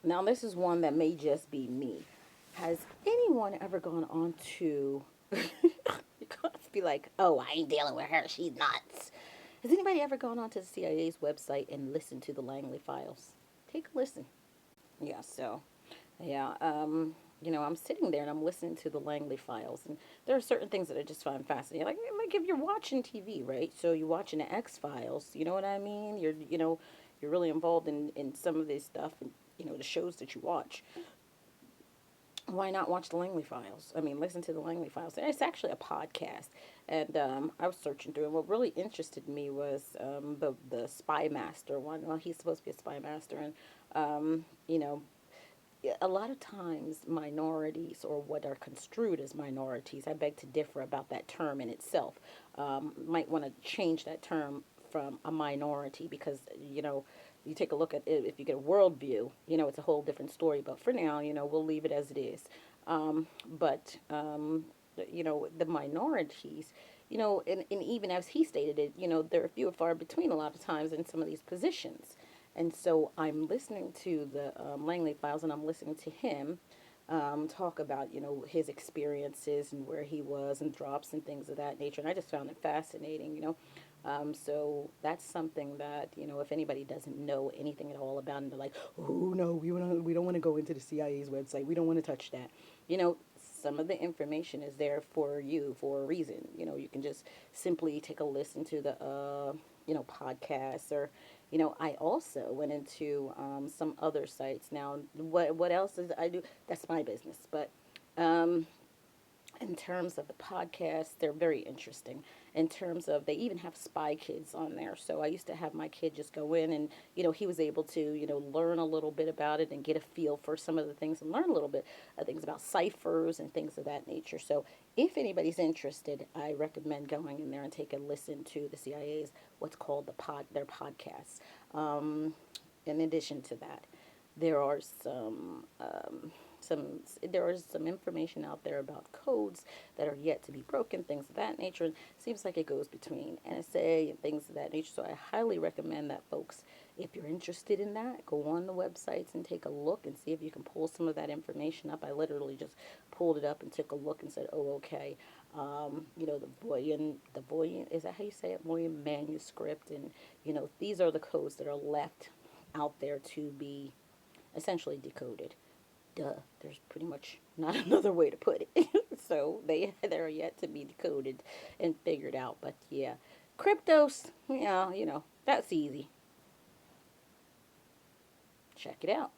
Now, this is one that may just be me. Has anyone ever gone on to. You can't be like, oh, I ain't dealing with her. She's nuts. Has anybody ever gone onto the CIA's website and listened to the Langley files? Take a listen. Yeah, so, yeah, I'm sitting there and I'm listening to the Langley files, and there are certain things that I just find fascinating. Like if you're watching TV, right? So you're watching the X Files, you know what I mean? You're really involved in some of this stuff, and the shows that you watch. Why not watch the Langley Files? I mean, listen to the Langley Files. And it's actually a podcast, and I was searching through. And what really interested me was the Spy Master one. Well, he's supposed to be a spy master, and a lot of times minorities, or what are construed as minorities, I beg to differ about that term in itself. Might want to change that term from a minority, because you take a look at it, if you get a worldview, it's a whole different story. But for now, we'll leave it as it is. But the minorities, and even as he stated it, they're few and far between a lot of times in some of these positions. And so I'm listening to the Langley Files, and I'm listening to him talk about, his experiences and where he was and drops and things of that nature. And I just found it fascinating. So that's something that, if anybody doesn't know anything at all about it, they're like, oh, no, we don't want to go into the CIA's website. We don't want to touch that. Some of the information is there for you for a reason. You can just simply take a listen to the, podcasts, or I also went into some other sites. Now, what else is I do? That's my business. But um, in terms of the podcast, they're very interesting. In terms of, they even have Spy Kids on there. So I used to have my kid just go in, and he was able to learn a little bit about it and get a feel for some of the things, and learn a little bit of things about ciphers and things of that nature. So if anybody's interested, I recommend going in there and take a listen to the CIA's what's called their podcasts. Um, in addition to that, there are some there is some information out there about codes that are yet to be broken, things of that nature. And it seems like it goes between NSA and things of that nature. So I highly recommend that, folks, if you're interested in that, go on the websites and take a look and see if you can pull some of that information up. I literally just pulled it up and took a look and said, oh, okay. The Voyan, is that how you say it? Voyan manuscript. And, these are the codes that are left out there to be essentially decoded. Duh, there's pretty much not another way to put it. So they're yet to be decoded and figured out. But yeah, Cryptos, yeah, that's easy. Check it out.